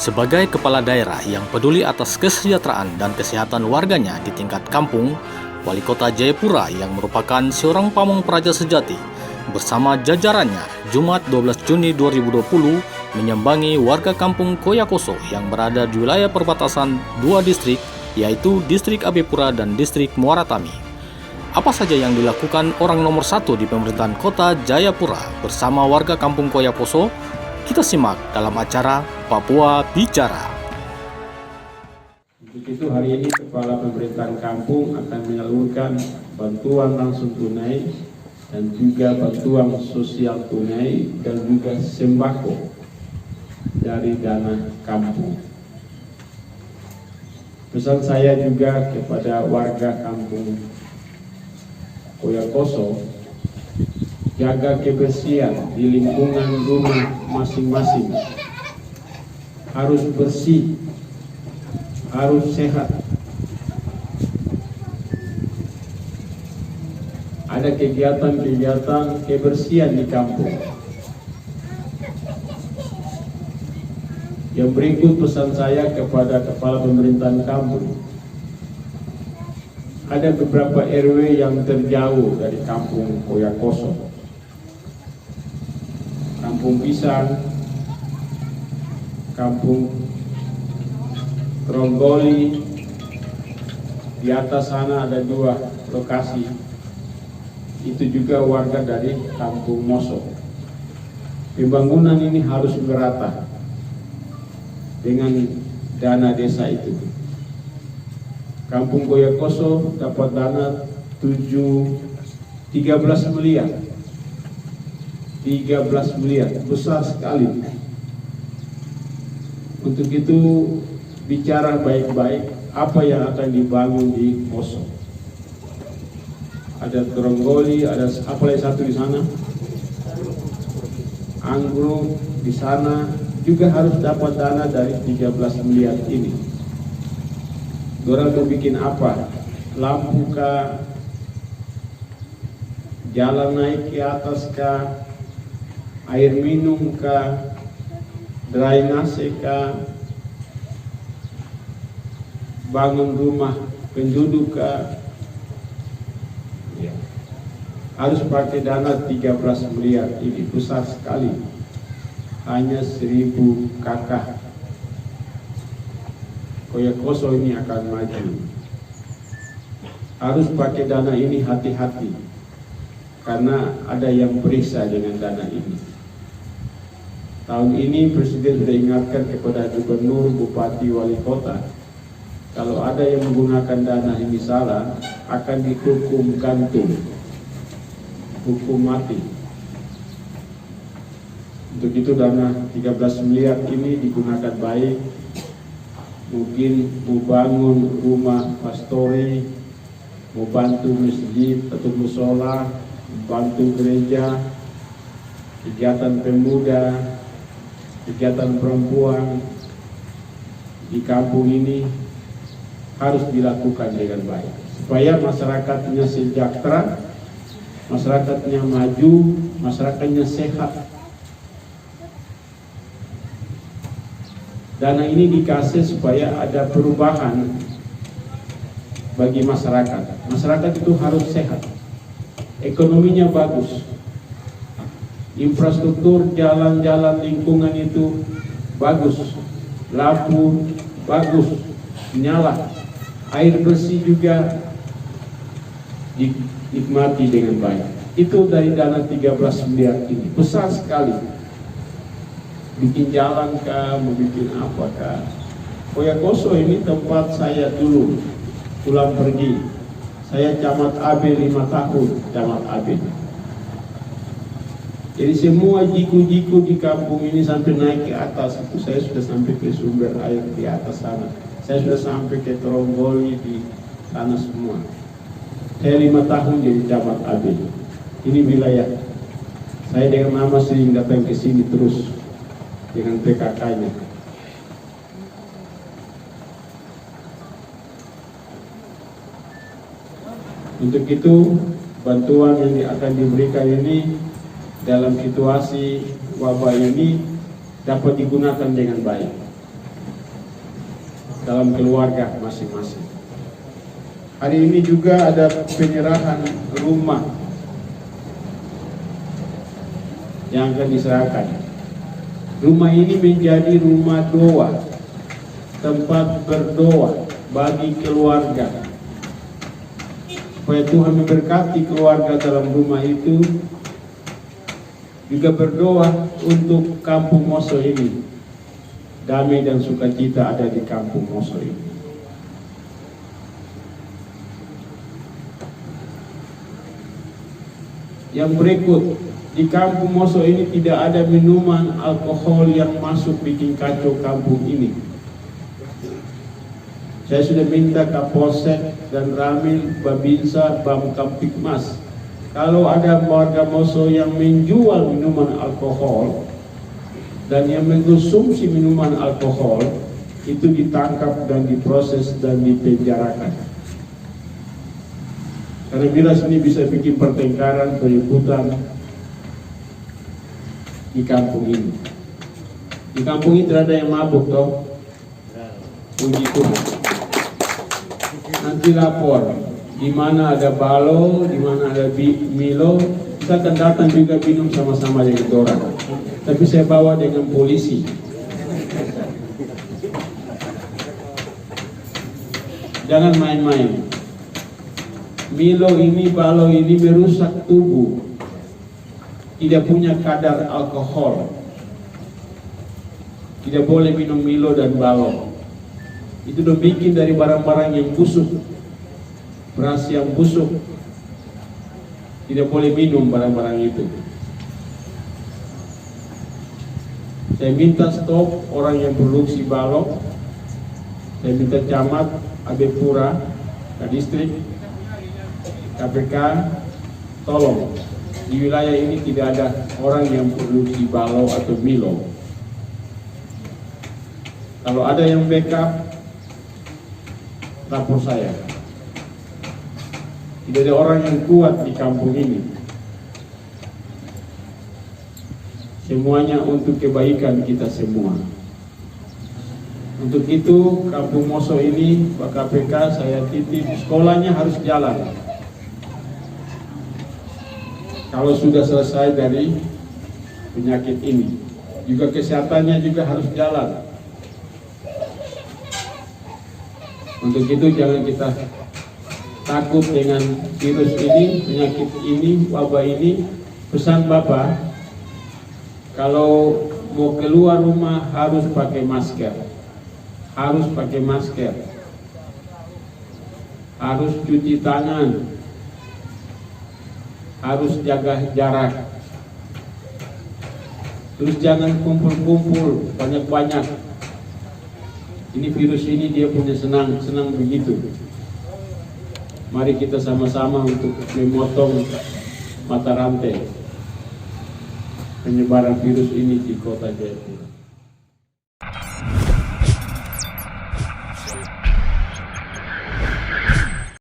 Sebagai kepala daerah yang peduli atas kesejahteraan dan kesehatan warganya di tingkat kampung, Wali Kota Jayapura yang merupakan seorang pamong praja sejati bersama jajarannya Jumat 12 Juni 2020 menyambangi warga kampung Koyakoso yang berada di wilayah perbatasan dua distrik, yaitu Distrik Abipura dan Distrik Muaratami. Apa saja yang dilakukan orang nomor satu di pemerintahan kota Jayapura bersama warga kampung Koyakoso? Kita simak dalam acara Papua Bicara. Untuk itu hari ini Kepala Pemerintahan Kampung akan menyalurkan bantuan langsung tunai dan juga bantuan sosial tunai dan juga sembako dari dana kampung. Pesan saya juga kepada warga kampung Koyakoso, jaga kebersihan di lingkungan rumah masing-masing. Harus bersih, harus sehat. Ada kegiatan-kegiatan kebersihan di kampung. Yang berikut pesan saya kepada Kepala Pemerintahan Kampung. Ada beberapa RW yang terjauh dari kampung Koyakoso. Kampung Pisang, Kampung Tronggoli, di atas sana ada dua lokasi. Itu juga warga dari Kampung Moso. Pembangunan ini harus merata dengan dana desa itu. Kampung Koyakoso dapat dana 13 miliar. 13 miliar, besar sekali. Untuk itu bicara baik-baik apa yang akan dibangun di Moso. Ada Tronggoli, ada apa lagi satu di sana? Anggrek di sana juga harus dapat dana dari 13 miliar ini. Dorang mau bikin apa? Lampu kah? Jalan naik ke atas kah? Air minum kah? Drainase kah? Bangun rumah penduduk kah? Ya. Harus pakai dana 13 miliar ini, besar sekali. Hanya 1000 kakak. Koyakoso ini akan maju. Harus pakai dana ini hati-hati, karena ada yang periksa dengan dana ini. Tahun ini Presiden sudah ingatkan kepada Gubernur, Bupati, Wali Kota, kalau ada yang menggunakan dana ini salah, akan dihukum gantung, hukum mati. Untuk itu dana 13 miliar ini digunakan baik, mungkin mau bangun rumah pastori, mau bantu masjid atau musola, bantu gereja, kegiatan pemuda, kegiatan perempuan di kampung ini harus dilakukan dengan baik supaya masyarakatnya sejahtera, masyarakatnya maju, masyarakatnya sehat. Dana ini dikasih supaya ada perubahan bagi masyarakat. Masyarakat itu harus sehat, ekonominya bagus, infrastruktur jalan-jalan lingkungan itu bagus, lampu bagus, nyala, air bersih juga dinikmati dengan baik. Itu dari dana 13 miliar ini, besar sekali. Bikin jalan kah, mau bikin apa kah. Koyakoso ini tempat saya dulu pulang pergi. Saya camat AB 5 tahun, camat AB. Jadi semua jiku-jiku di kampung ini sampai naik ke atas itu saya sudah sampai ke sumber air di atas sana. Saya sudah sampai ke Tronggoli di sana semua. Saya 5 tahun jadi camat AB. Ini wilayah. Saya dengan mama sering datang ke sini terus dengan PKK-nya. Untuk itu bantuan yang akan diberikan ini dalam situasi wabah ini dapat digunakan dengan baik. dalam keluarga masing-masing. Hari ini juga ada penyerahan rumah yang akan diserahkan. Rumah ini menjadi rumah doa, tempat berdoa bagi keluarga, supaya Tuhan memberkati keluarga dalam rumah itu. Juga berdoa untuk kampung Moso ini, damai dan sukacita ada di kampung Moso ini. Yang berikut, di kampung Moso ini tidak ada minuman alkohol yang masuk bikin kacau kampung ini. Saya sudah minta Kapolsek dan Ramil, Babinsa, Bamkaptikmas, kalau ada warga Moso yang menjual minuman alkohol dan yang mengkonsumsi minuman alkohol, itu ditangkap dan diproses dan dipenjarakan. Karena miras ini bisa bikin pertengkaran, keributan di kampung ini. Di kampung ini tidak ada yang mabuk toh. Puji Tuhan. Nanti lapor di mana ada balo, di mana ada milo, kita akan datang juga minum sama-sama dengan orang. Tapi saya bawa dengan polisi. Jangan main-main. Milo ini, balo ini merusak tubuh. Tidak punya kadar alkohol. Tidak boleh minum milo dan balo. Itu dibikin dari barang-barang yang busuk, beras yang busuk. Tidak boleh minum barang-barang itu. Saya minta stop orang yang produksi balok. Saya minta camat Abepura, Kadistrik, KPK, tolong di wilayah ini tidak ada orang yang produksi balo atau milo. Kalau ada yang backup, lapor saya. Tidak ada orang yang kuat di kampung ini. Semuanya untuk kebaikan kita semua. Untuk itu kampung Moso ini, Pak KPK, saya titip sekolahnya harus jalan. Kalau sudah selesai dari penyakit ini, juga kesehatannya juga harus jalan. Untuk itu jangan kita takut dengan virus ini, penyakit ini, wabah ini. Pesan Bapak, kalau mau keluar rumah harus pakai masker. Harus pakai masker. Harus cuci tangan. Harus jaga jarak. Terus jangan kumpul-kumpul banyak-banyak. Ini virus ini dia punya senang begitu. Mari kita sama-sama untuk memotong mata rantai penyebaran virus ini di Kota Jayapura.